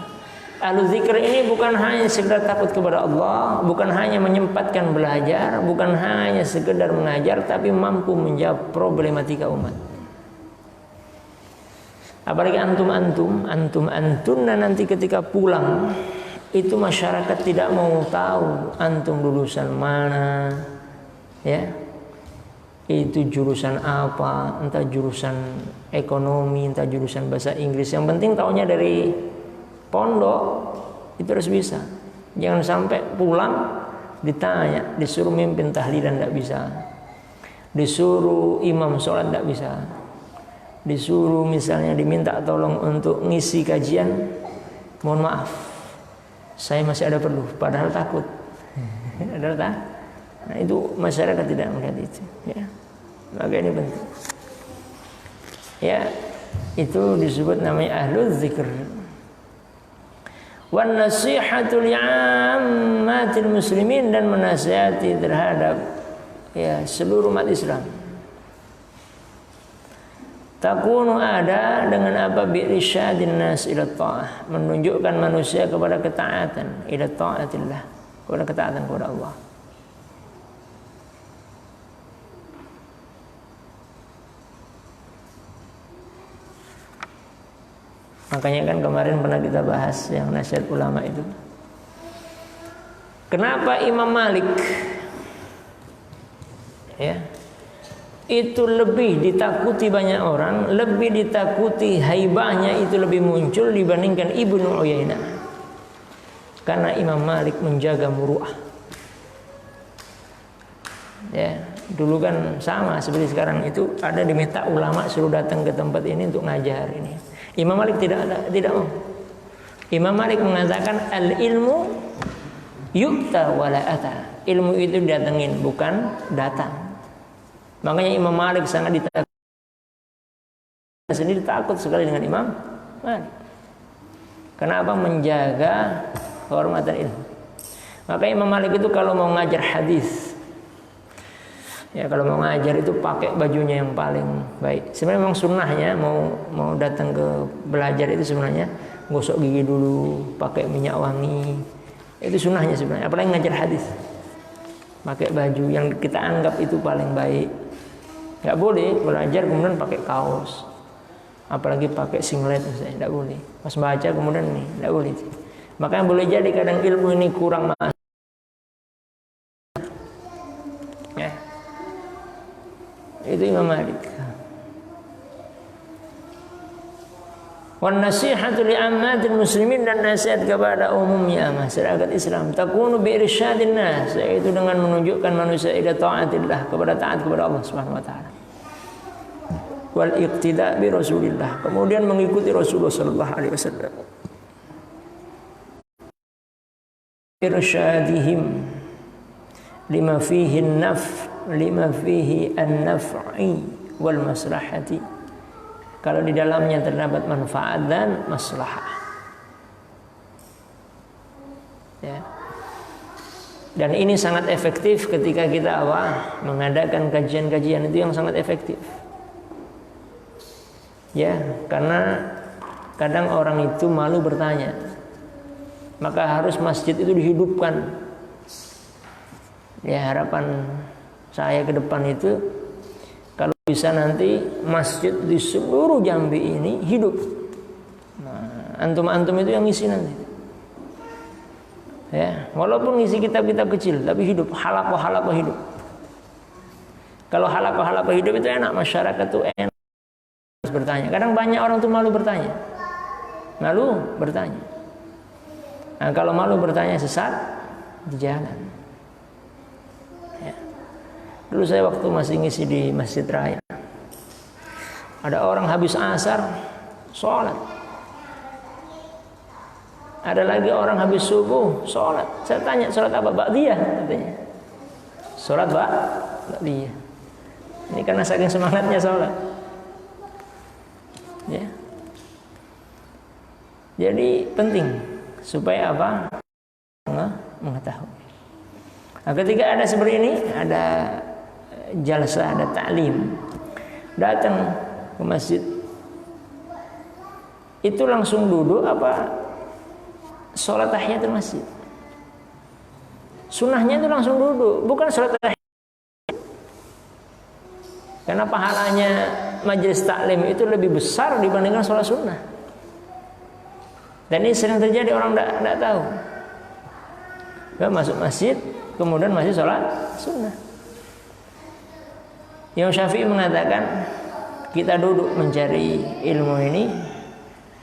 Ahlu zikr ini bukan hanya sekedar takut kepada Allah, bukan hanya menyempatkan belajar, bukan hanya sekedar mengajar, tapi mampu menjawab problematika umat. Apalagi antum nanti ketika pulang itu masyarakat tidak mau tahu antum lulusan mana, ya, itu jurusan apa, entah jurusan ekonomi, entah jurusan bahasa Inggris. Yang penting taunya dari pondok itu harus bisa. Jangan sampai pulang ditanya, disuruh mimpin tahlilan tidak bisa, disuruh imam sholat tidak bisa, disuruh misalnya diminta tolong untuk ngisi kajian, mohon maaf saya masih ada perlu, padahal takut. Nah itu masyarakat tidak melihat itu, ya. Maka ini penting, ya. Itu disebut namanya ahlul zikr. Wan nasihatu li'ammatil muslimin, dan menasihati terhadap, ya, seluruh umat Islam. Takunu ada dengan apa? Bi'irsyadin nas ila ta'ah, menunjukkan manusia kepada ketaatan, ila ta'atillah, kepada ketaatan kepada Allah. Makanya kan kemarin pernah kita bahas yang nasihat ulama itu. Kenapa Imam Malik, ya, itu lebih ditakuti banyak orang, lebih ditakuti, haibahnya itu lebih muncul dibandingkan Ibnu Uyainah. Karena Imam Malik menjaga muru'ah. Ya, dulu kan sama seperti sekarang itu, ada diminta ulama suruh datang ke tempat ini untuk ngajar ini. Imam Malik tidak mau. Imam Malik mengatakan al-ilmu yu'ta wala ata. Ilmu itu datengin, bukan datang. Makanya Imam Malik sangat ditakut. Sendiri takut sekali dengan Imam Malik. Kenapa? Menjaga kehormatan ilmu. Maka Imam Malik itu kalau mau ngajar hadis, ya, kalau mau ngajar itu pakai bajunya yang paling baik. Sebenarnya memang sunnahnya mau datang ke belajar itu sebenarnya gosok gigi dulu, pakai minyak wangi. Itu sunnahnya sebenarnya. Apalagi ngajar hadis, pakai baju yang kita anggap itu paling baik. Nggak boleh belajar kemudian pakai kaos, apalagi pakai singlet misalnya, nggak boleh. Pas baca kemudian nih, nggak boleh. Makanya boleh jadi kadang ilmu ini kurang masuk. Ya. Itu Imam Malik. Wan nasihatu li ammatil muslimin, dan nasihat kepada umumnya masyarakat Islam. Takunu bi irsyadin nas, yaitu dengan menunjukkan manusia ila taatillah, kepada taat kepada Allah Subhanahu wa taala. Wal iqtida bi Rasulillah, kemudian mengikuti Rasulullah sallallahu alaihi wasallam. Irsyadihim lima fihi an-naf'i wal maslahati, kalau di dalamnya terdapat manfaat dan maslahah, ya. Dan ini sangat efektif ketika kita mengadakan kajian-kajian, itu yang sangat efektif, ya. Karena kadang orang itu malu bertanya, maka harus masjid itu dihidupkan. Ya, harapan saya ke depan itu kalau bisa nanti masjid di seluruh Jambi ini hidup. Nah, antum-antum itu yang ngisi nanti. Ya, walaupun ngisi kitab-kitab kecil tapi hidup, halaqah hidup. Kalau halaqah hidup itu enak, masyarakat tuh enak bertanya. Kadang banyak orang tuh malu bertanya. Nah, kalau malu bertanya sesat di jalan. Dulu saya waktu masih ngisi di Masjid Raya, ada orang habis asar sholat, ada lagi orang habis subuh sholat. Saya tanya, sholat apa? Ba'diyah katanya. Sholat ba'diyah. Ini karena saking semangatnya sholat, ya. Jadi penting supaya apa? Mengetahui. Nah, ketika ada seperti ini, ada jalsah, ada ta'lim, datang ke masjid, itu langsung duduk apa sholat tahiyatul masjid. Sunnahnya itu langsung duduk, bukan sholat tahiyat. Karena pahalanya majelis taklim itu lebih besar dibandingkan sholat sunnah. Dan ini sering terjadi, orang tidak tahu. Dia masuk masjid, kemudian masih sholat sunnah. Imam Syafi'i mengatakan, kita duduk mencari ilmu ini,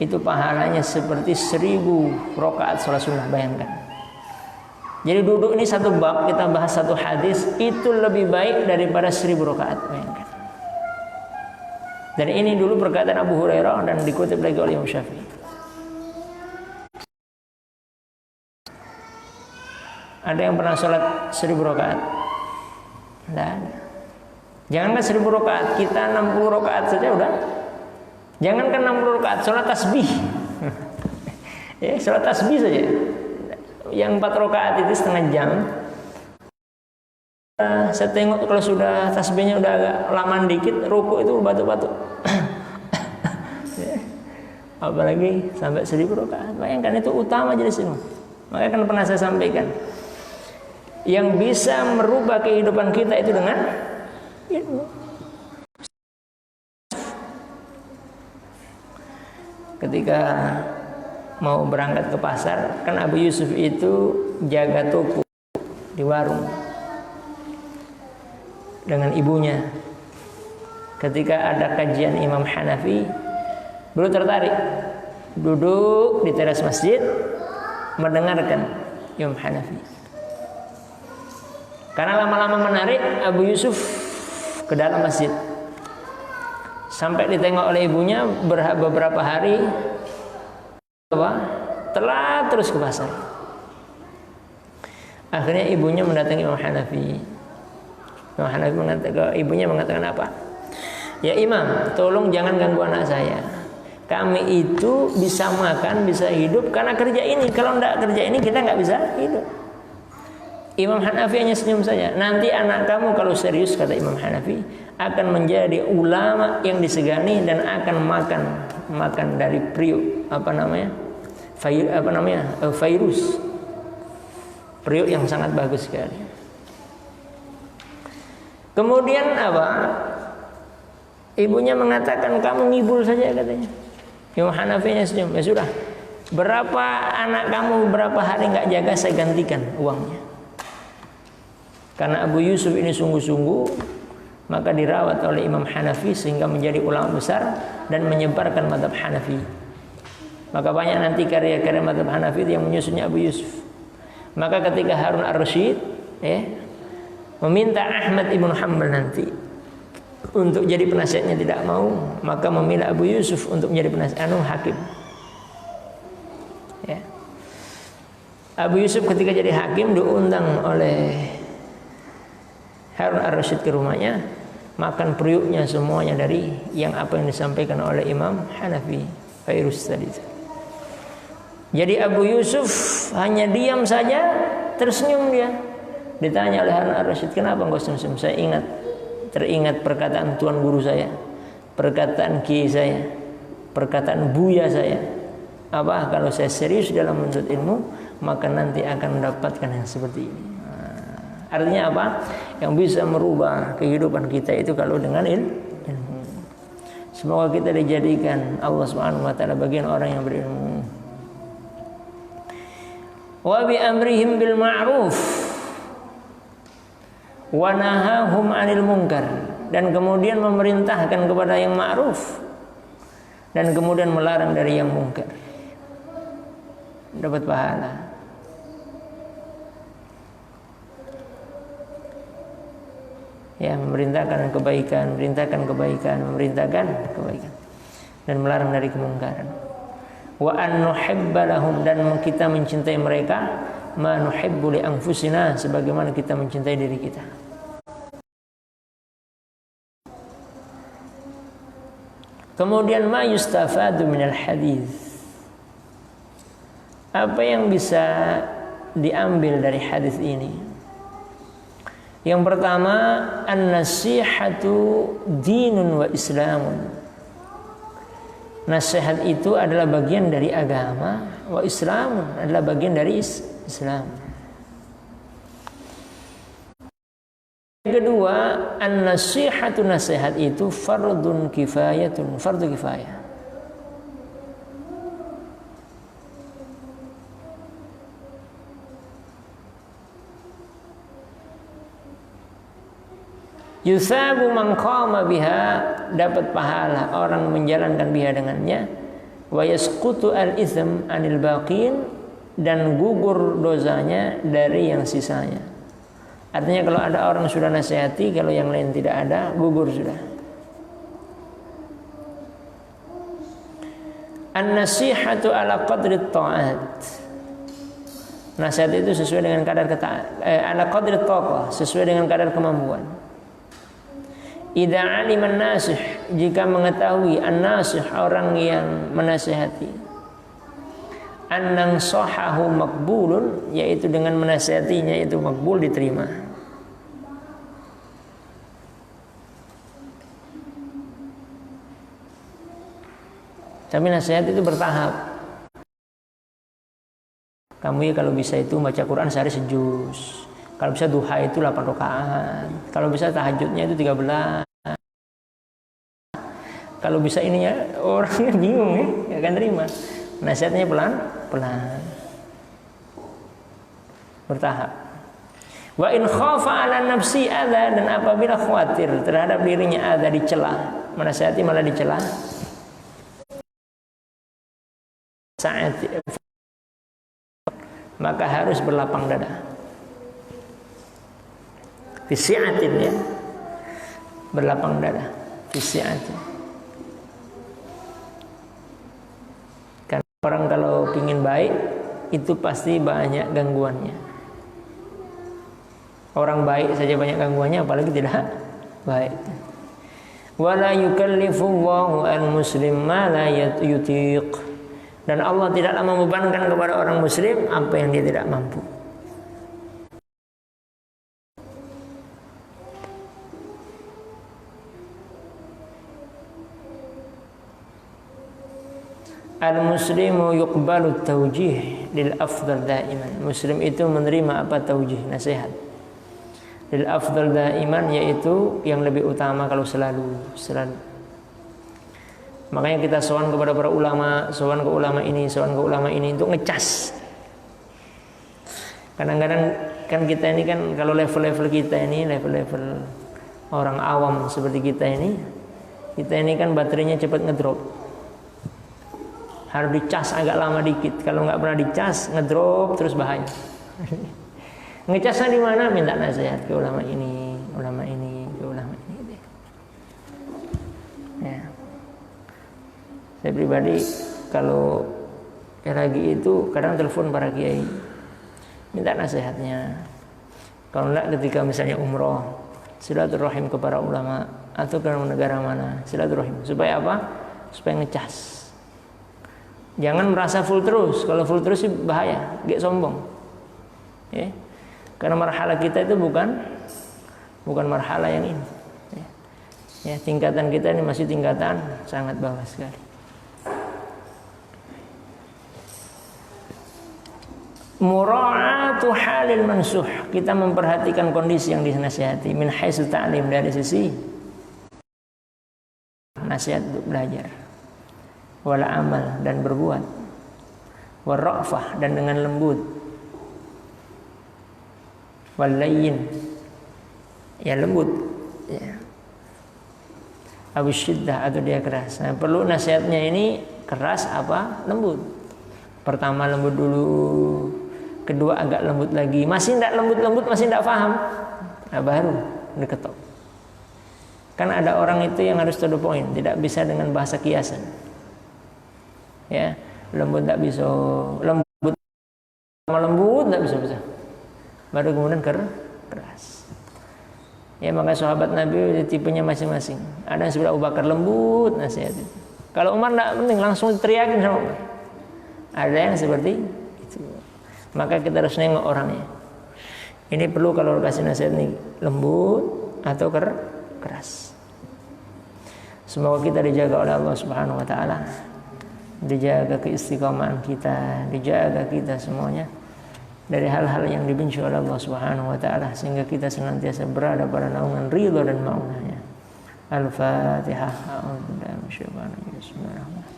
itu pahalanya seperti 1000 rakaat sholat sunnah, bayangkan. Jadi duduk ini satu bab, kita bahas satu hadis, itu lebih baik daripada 1000 rakaat, bayangkan. Dan ini dulu perkataan Abu Hurairah dan dikutip lagi oleh Imam Syafi'i. Ada yang pernah sholat 1000 rakaat? Tidak ada. Jangankan 1000 rakaat, kita 60 rakaat saja udah. Jangankan 60 rakaat, sholat tasbih. Ya, sholat tasbih saja. Yang 4 rakaat itu setengah jam. Saya tengok kalau sudah tasbihnya udah agak lama dikit, ruku itu batuk-batuk. Ya. Apalagi sampai 1000 rakaat. Bayangkan itu utama jadi sini. Makanya kan pernah saya sampaikan, yang bisa merubah kehidupan kita itu dengan ilmu. Ketika mau berangkat ke pasar, kan Abu Yusuf itu jaga toko di warung dengan ibunya. Ketika ada kajian Imam Hanafi, beliau tertarik, duduk di teras masjid mendengarkan Imam Hanafi. Karena lama-lama menarik, Abu Yusuf ke dalam masjid. Sampai ditengok oleh ibunya, beberapa hari telat terus ke pasar. Akhirnya ibunya mendatangi Imam Hanafi. Imam Hanafi ibunya mengatakan apa? Ya Imam, tolong jangan ganggu anak saya. Kami itu bisa makan, bisa hidup karena kerja ini. Kalau tidak kerja ini, kita nggak bisa hidup. Imam Hanafi hanya senyum saja. Nanti anak kamu kalau serius, kata Imam Hanafi, akan menjadi ulama yang disegani dan akan makan dari periuk virus. Periuk yang sangat bagus sekali. Kemudian apa? Ibunya mengatakan, kamu ngibul saja, katanya. Imam Hanafi hanya senyum. Ya sudah. Berapa anak kamu berapa hari nggak jaga, saya gantikan uangnya. Karena Abu Yusuf ini sungguh-sungguh, maka dirawat oleh Imam Hanafi sehingga menjadi ulama besar dan menyebarkan mazhab Hanafi. Maka banyak nanti karya-karya mazhab Hanafi yang menyusunnya Abu Yusuf. Maka ketika Harun ar-Rasyid meminta Ahmad ibn Hanbal nanti untuk jadi penasihatnya, tidak mau, maka memilih Abu Yusuf untuk menjadi penasihat hakim. Ya. Abu Yusuf ketika jadi hakim diundang oleh Harun ar-Rasyid ke rumahnya, makan periuknya semuanya dari yang apa yang disampaikan oleh Imam Hanafi Fairuz tadi. Jadi Abu Yusuf hanya diam saja, tersenyum dia. Ditanya oleh Harun ar-Rasyid, kenapa engkau senyum? Saya teringat perkataan tuan guru saya, perkataan kiai saya, perkataan buya saya. Apa? Kalau saya serius dalam menuntut ilmu, maka nanti akan mendapatkan yang seperti ini. Artinya apa? Yang bisa merubah kehidupan kita itu kalau dengan ilmu. Semoga kita dijadikan Allah Subhanahu wa taala bagian orang yang berilmu. Wa bi amrihim bil ma'ruf wa nahahum 'anil munkar, dan kemudian memerintahkan kepada yang ma'ruf dan kemudian melarang dari yang munkar. Dapat pahala. Ya, memerintahkan kebaikan, memerintahkan kebaikan dan melarang dari kemungkaran. Wa an nuhibba lahum, dan kita mencintai mereka ma nuhibbu li anfusina, sebagaimana kita mencintai diri kita. Kemudian ma yustafadu minal hadis, Apa yang bisa diambil dari hadis ini? Yang pertama, an-nasihatu dinun wa islamun. Nasihat itu adalah bagian dari agama, wa islamun adalah bagian dari Islam. Yang kedua, an-nasihatu, nasihat itu fardun kifayatun, fardu kifayah. Yusabu man qama biha, dapat pahala orang menjalankan biha dengannya. Wa yasqutu al-itsm anil baqin, dan gugur dosanya dari yang sisanya. Artinya kalau ada orang sudah nasihati, kalau yang lain tidak ada, gugur sudah. An-nasihatu ala qadri ta'at. Nasihat itu sesuai dengan kadar ketaatan, ala qadri taqah, sesuai dengan kadar kemampuan. Idza aliman nasih, jika mengetahui an-nasih, orang yang menasihati, annang sahahu makbulun, yaitu dengan menasihatinya itu makbul, diterima. Tapi nasihat itu bertahap. Kamu ya kalau bisa itu baca Quran sehari sejuz. Kalau bisa duha itu 8 rakaat. Kalau bisa tahajudnya itu 13. Kalau bisa ininya, orangnya bingung nih, gak akan terima. Nasihatnya pelan-pelan, bertahap. Wa in khafa ala nafsi adza, dan apabila khawatir terhadap dirinya ada dicela, menasihati malah dicela, saat maka harus berlapang dada. Fisiatin, ya, berlapang dada, fisiatin. Karena orang kalau ingin baik itu pasti banyak gangguannya. Orang baik saja banyak gangguannya, apalagi tidak baik. Wala yukallifullahu al-muslim ma la yutiq, dan Allah tidaklah membebankan kepada orang muslim apa yang dia tidak mampu. Al-muslimu yuqbalu tawjih lil afdal daiman. Muslim itu menerima apa taujih, nasihat. Lil afdal daiman, yaitu yang lebih utama kalau selalu. Makanya kita sowan kepada para ulama, sowan ke ulama ini, sowan ke ulama ini untuk ngecas. Kadang-kadang kan kita ini kan kalau level-level kita ini, level-level orang awam seperti kita ini kan baterainya cepat ngedrop. Harus dicas agak lama dikit. Kalau nggak pernah dicas, ngedrop terus bahaya. Ngecasnya di mana? Minta nasihat ke ulama ini, ke ulama ini. Ya. Saya pribadi kalau lagi itu kadang telepon para kiai, minta nasihatnya. Kalau enggak ketika misalnya umroh, silaturahim ke para ulama, atau ke negara mana, silaturahim. Supaya apa? Supaya ngecas. Jangan merasa full terus. Kalau full terus sih bahaya, gak sombong. Ya. Karena marhala kita itu bukan marhala yang ini. Ya, tingkatan kita ini masih tingkatan sangat bawah sekali. Mura'atu halil mansuh, kita memperhatikan kondisi yang dinasihati. Min haitsu ta'lim, dari sisi nasihat untuk belajar. Wala amal, dan berbuat. Warra'fah, dan dengan lembut. Walayyin, ya lembut, ya. Awisyiddah, atau dia keras. Nah, perlu nasihatnya ini keras apa lembut. Pertama lembut dulu, kedua agak lembut lagi. Masih tidak lembut-lembut, masih tidak paham, nah baru diketok. Kan ada orang itu yang harus to the point, tidak bisa dengan bahasa kiasan. Ya, lembut tak bisa, lembut tidak bisa. Baru kemudian keras. Ya, maka sahabat Nabi tipenya masing-masing. Ada yang sebelah Abu Bakar lembut nasihat itu. Kalau Umar tidak penting, langsung teriakin sama Umar. Ada yang seperti itu. Maka kita harus nengok orangnya. Ini perlu kalau kasih nasihat ini lembut atau keras. Semoga kita dijaga oleh Allah Subhanahu wa taala. Dijaga keistiqomahan kita, dijaga kita semuanya dari hal-hal yang dibenci oleh Allah Subhanahu wa taala sehingga kita senantiasa berada pada naungan ridha dan maunanya. Al-Fatihah. A'udzubillahi minasyaitonir rajim. Bismillahirrahmanirrahim.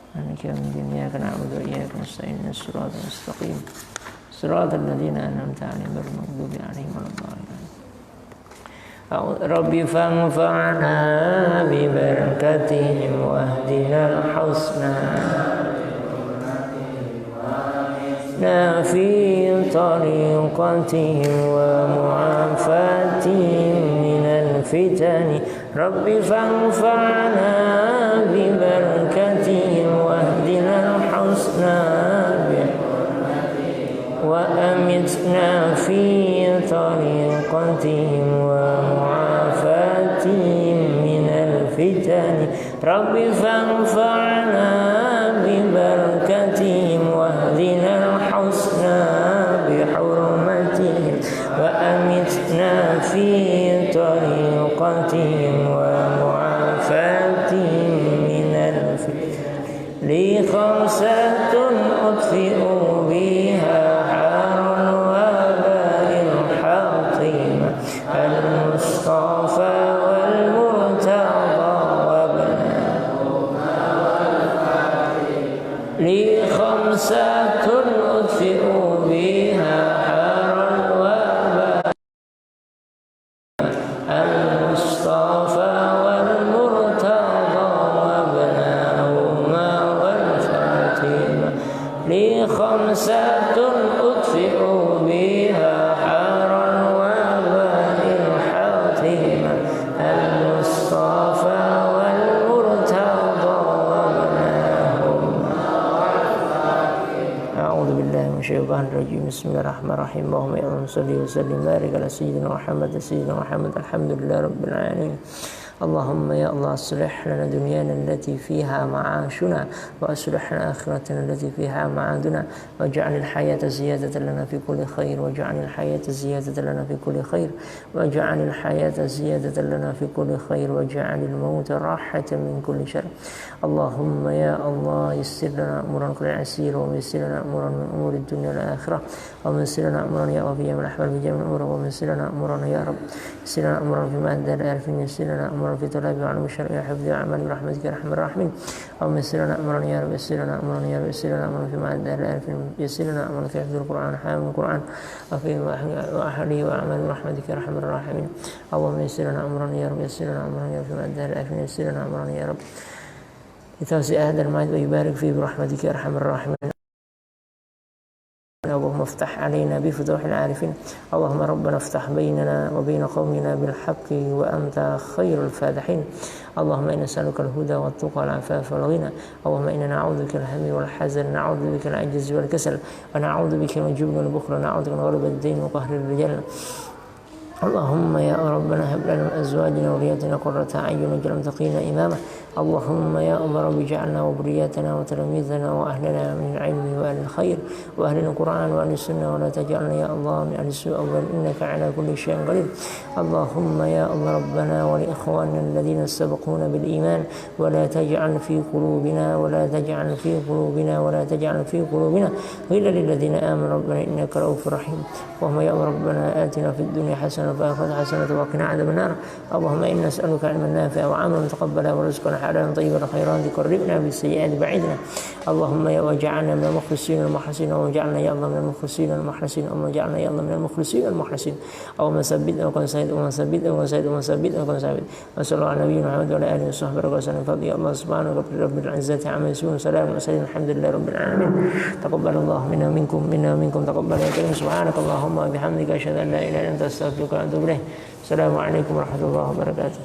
Maliki yaumiddin. Iyyaka na'budu wa iyyaka nasta'in. Ihdinas siratal mustaqim. Siratal ladzina an'amta 'alaihim ghairil maghdubi 'alaihim waladdallin. Rabbi fanfa'na bi barakatihim wahdinal husna fi tariqatihim wa mu'afatihim minal fitani. Rabbi fanfa'na bi barakatihim wahdinal husna wa amitna fi tariqatihim wa mu'afatihim minal fitani. Rabbi fanfa'na bi barakatihim wahdinal husna bi hurmatihim wa amitna fi tariqatihim wa mu'afatihim minal fitani. Li khamsatun utfi'u biha المصطفى والمرتضى لي خمسة أطفئ بها حار الوباء المصطفى والمرتضى وابناهما والفاطمة لي خمسة أطفئ بها حار المصطفى والمرتضى وابناهما. أعوذ بالله من الشيطان الرجيم. بسم الله الرحمن الرحيم. اللهم صل وسلم وبارك على سيدنا محمد الحمد لله رب العالمين. اللهم يا الله اصلح لنا دنيانا التي فيها معاشنا واصلح لنا آخرتنا التي فيها معادنا واجعل الحياة زيادة لنا في كل خير واجعل الحياة زيادة لنا في كل خير واجعل الحياة زيادة لنا في كل خير واجعل الموت راحة من كل شر. اللهم يا الله يسر لنا أمورا كل عسير ويسر لنا أمورا من أمور الدنيا والآخرة ويسر لنا أمورا يا وفي من الأحوال في جميع الأمور ويسر لنا أمورا يا رب يسر لنا أمورا في مهد العارفين يسر لنا أمورا في طلاب وعلم الشرع وحفظ أعمال برحمتك يا أرحم الراحمين. اللهم يسر لنا أمرا يا رب يسر لنا أمرا يا رب يسر لنا أمرا في معاد أهل العارفين يسر لنا أمرا في حفظ القرآن حامل القرآن وفي وأهله وأعمال برحمتك يا أرحم الراحمين. اللهم يسر لنا أمرا يا رب يسر لنا أمرا يا رب في معاد أهل العارفين يسر لنا أمرا يا رب لتوسع هذا المعاد ويبارك فيه برحمتك يا أرحم الراحمين. اللهم افتح علينا بفتوح العارفين. اللهم ربنا افتح بيننا وبين قومنا بالحق وأنت خير الفاتحين. اللهم إنا نسألك الهدى والتقى والعفاف والغنى. اللهم إنا نعوذ بك الهم والحزن نعوذ بك العجز والكسل ونعوذ بك من الجبن والبخل ونعوذ بك من غلبة الدين وقهر الرجال. اللهم يا ربنا هب لنا من أزواجنا وذرياتنا قرة أعين واجعل المتقين إماما. اللهم يا رب اجعلنا وذرياتنا وتلاميذنا وأهلنا من العلم وأهل الخير وأهل القرآن وأهل السنة ولا تجعلنا يا الله من أهل السوء إنك على كل شيء قدير. اللهم يا الله ربنا ولإخواننا الذين سبقونا بالإيمان ولا تجعل في قلوبنا غلا للذين آمنوا ربنا إنك رؤوف رحيم. اللهم يا ربنا آتنا في الدنيا حسنة وفي الآخرة حسنة وقنا عذاب النار. اللهم إنا نسألك علما نافعا وعملا متقبلا ورزقا حلالا طيبا خيرا قربنا بالسيئات بعيدنا. اللهم يا وجعلنا من المخلصين المخلصين وجعلنا يا الله من المخلصين المخلصين وجعلنا يا الله من المخلصين المخلصين. اللهم ثبتنا وكن سيد ومن ثبتنا وكن سيد ومن ثبتنا وكن ثابت. وصلى الله على نبينا محمد وعلى آله وصحبه وسلم. فضل الله سبحانه رب العزة عما يصفون سلام وسلام الحمد لله رب العالمين. تقبل الله منا ومنكم تقبل يا كريم. سبحانك اللهم وبحمدك أشهد أن لا إله إلا أنت أستغفرك وأتوب إليك. السلام عليكم ورحمة الله وبركاته.